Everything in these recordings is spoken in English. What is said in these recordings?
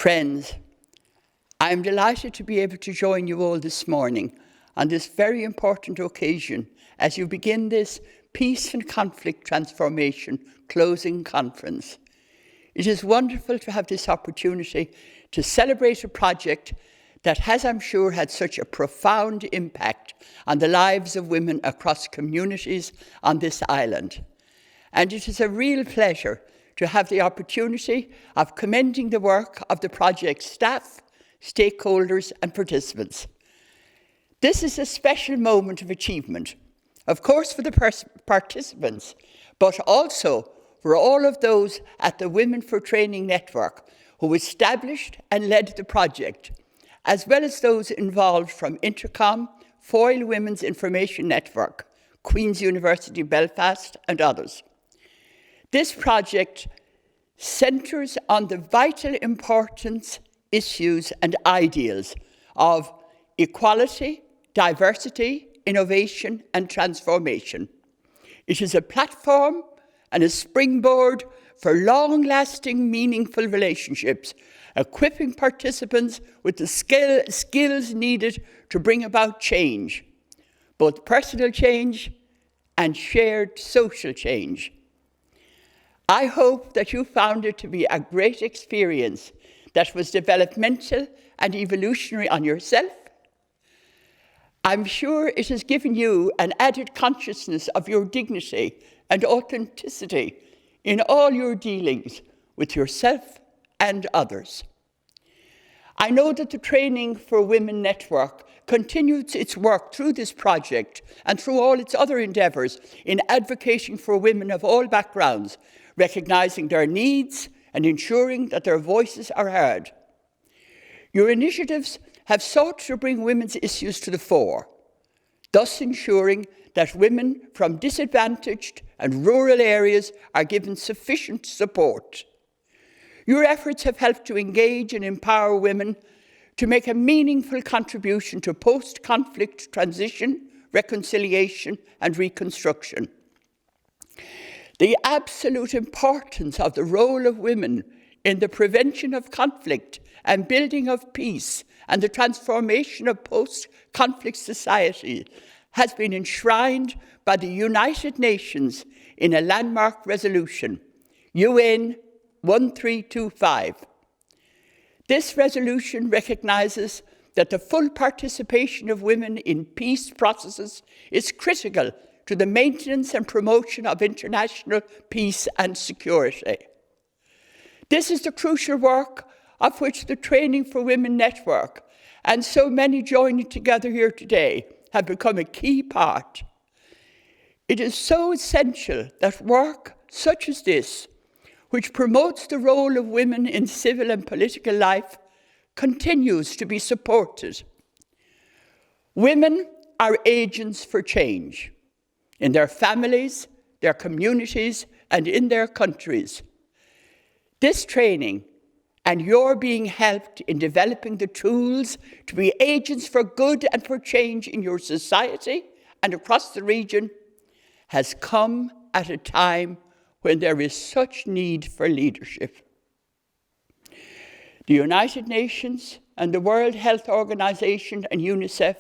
Friends, I am delighted to be able to join you all this morning on this very important occasion as you begin this Peace and Conflict Transformation closing conference. It is wonderful to have this opportunity to celebrate a project that has, I'm sure, had such a profound impact on the lives of women across communities on this island. And it is a real pleasure to have the opportunity of commending the work of the project staff, stakeholders and participants. This is a special moment of achievement, of course for the participants, but also for all of those at the Women for Training Network who established and led the project, as well as those involved from Intercom, Foyle Women's Information Network, Queen's University Belfast and others. This project centres on the vital importance, issues and ideals of equality, diversity, innovation and transformation. It is a platform and a springboard for long-lasting, meaningful relationships, equipping participants with the skills needed to bring about change, both personal change and shared social change. I hope that you found it to be a great experience that was developmental and evolutionary on yourself. I'm sure it has given you an added consciousness of your dignity and authenticity in all your dealings with yourself and others. I know that the Training for Women Network continues its work through this project and through all its other endeavours in advocating for women of all backgrounds, recognising their needs and ensuring that their voices are heard. Your initiatives have sought to bring women's issues to the fore, thus ensuring that women from disadvantaged and rural areas are given sufficient support. Your efforts have helped to engage and empower women to make a meaningful contribution to post-conflict transition, reconciliation and reconstruction. The absolute importance of the role of women in the prevention of conflict and building of peace and the transformation of post-conflict society has been enshrined by the United Nations in a landmark resolution, UN 1325. This resolution recognises that the full participation of women in peace processes is critical to the maintenance and promotion of international peace and security. This is the crucial work of which the Training for Women Network and so many joining together here today have become a key part. It is so essential that work such as this, which promotes the role of women in civil and political life, continues to be supported. Women are agents for change in their families, their communities, and in their countries. This training and your being helped in developing the tools to be agents for good and for change in your society and across the region has come at a time when there is such need for leadership. The United Nations and the World Health Organization and UNICEF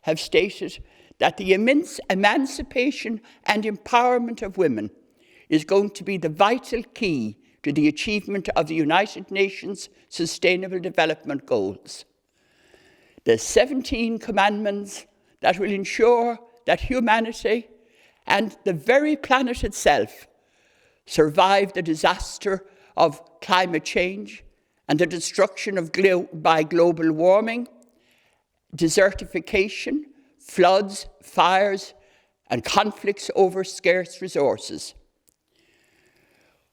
have stated that the immense emancipation and empowerment of women is going to be the vital key to the achievement of the United Nations Sustainable Development Goals. The 17 commandments that will ensure that humanity and the very planet itself survive the disaster of climate change and the destruction by global warming, desertification, floods, fires, and conflicts over scarce resources.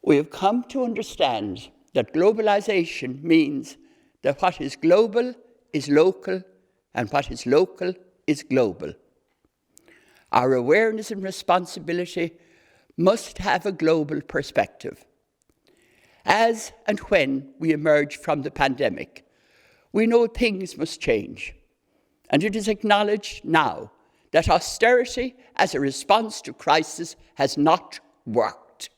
We have come to understand that globalization means that what is global is local, and what is local is global. Our awareness and responsibility must have a global perspective. As and when we emerge from the pandemic, we know things must change. And it is acknowledged now that austerity as a response to crisis has not worked.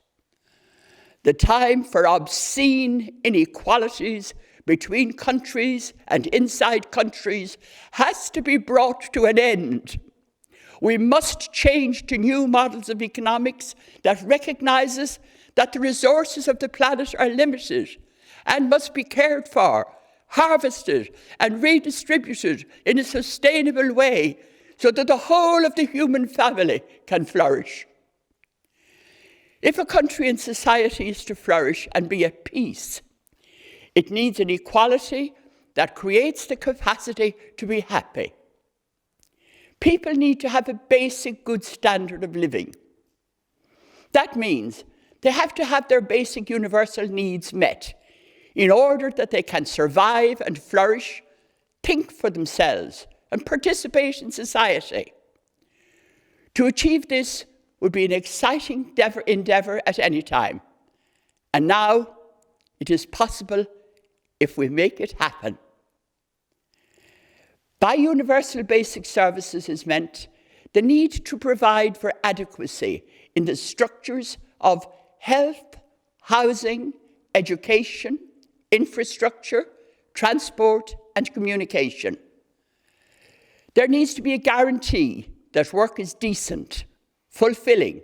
The time for obscene inequalities between countries and inside countries has to be brought to an end. We must change to new models of economics that recognises that the resources of the planet are limited and must be cared for, harvested and redistributed in a sustainable way so that the whole of the human family can flourish. If a country and society is to flourish and be at peace, it needs an equality that creates the capacity to be happy. People need to have a basic good standard of living. That means they have to have their basic universal needs met in order that they can survive and flourish, think for themselves, and participate in society. To achieve this would be an exciting endeavour at any time. And now it is possible if we make it happen. By universal basic services is meant the need to provide for adequacy in the structures of health, housing, education, infrastructure, transport, and communication. There needs to be a guarantee that work is decent, fulfilling,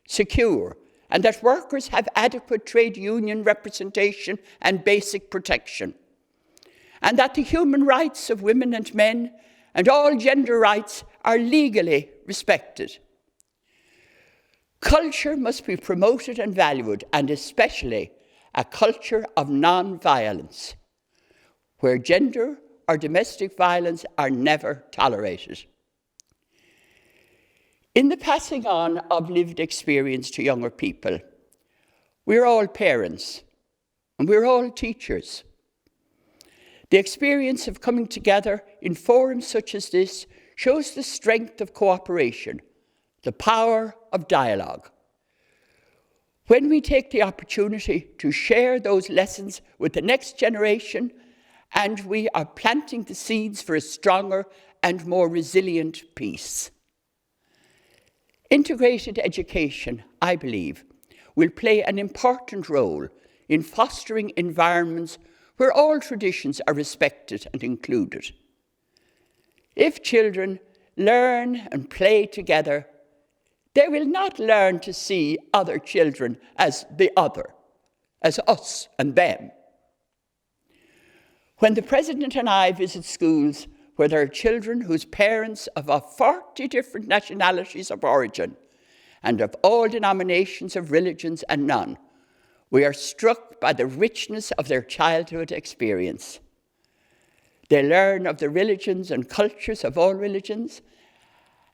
secure, and that workers have adequate trade union representation and basic protection, and that the human rights of women and men and all gender rights are legally respected. Culture must be promoted and valued, and especially a culture of non-violence, where gender or domestic violence are never tolerated. In the passing on of lived experience to younger people, we're all parents and we're all teachers. The experience of coming together in forums such as this shows the strength of cooperation, the power of dialogue. When we take the opportunity to share those lessons with the next generation, and we are planting the seeds for a stronger and more resilient peace. Integrated education, I believe, will play an important role in fostering environments where all traditions are respected and included. If children learn and play together, they will not learn to see other children as the other, as us and them. When the President and I visit schools where there are children whose parents are of 40 different nationalities of origin and of all denominations of religions and none, we are struck by the richness of their childhood experience. They learn of the religions and cultures of all religions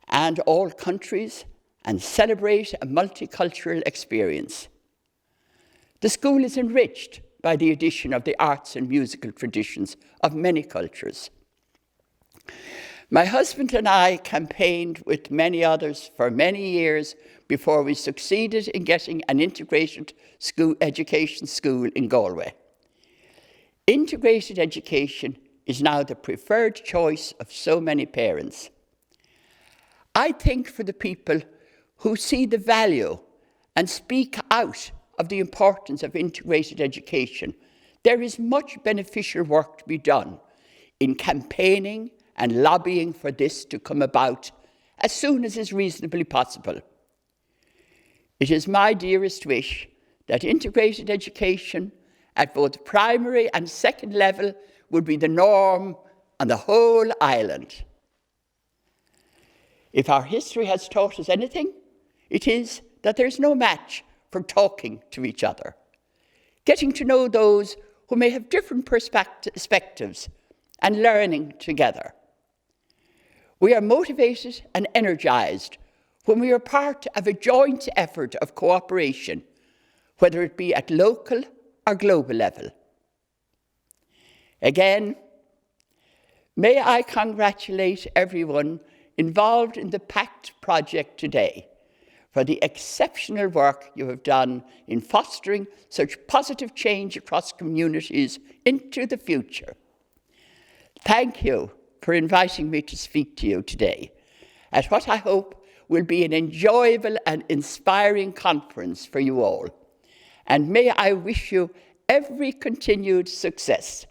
and all countries and celebrate a multicultural experience. The school is enriched by the addition of the arts and musical traditions of many cultures. My husband and I campaigned with many others for many years before we succeeded in getting an integrated education school in Galway. Integrated education is now the preferred choice of so many parents. I think for the people who see the value and speak out of the importance of integrated education, there is much beneficial work to be done in campaigning and lobbying for this to come about as soon as is reasonably possible. It is my dearest wish that integrated education at both primary and second level would be the norm on the whole island. If our history has taught us anything, it is that there is no match for talking to each other, getting to know those who may have different perspectives and learning together. We are motivated and energized when we are part of a joint effort of cooperation, whether it be at local or global level. Again, may I congratulate everyone involved in the PACT project today for the exceptional work you have done in fostering such positive change across communities into the future. Thank you for inviting me to speak to you today at what I hope will be an enjoyable and inspiring conference for you all. And may I wish you every continued success.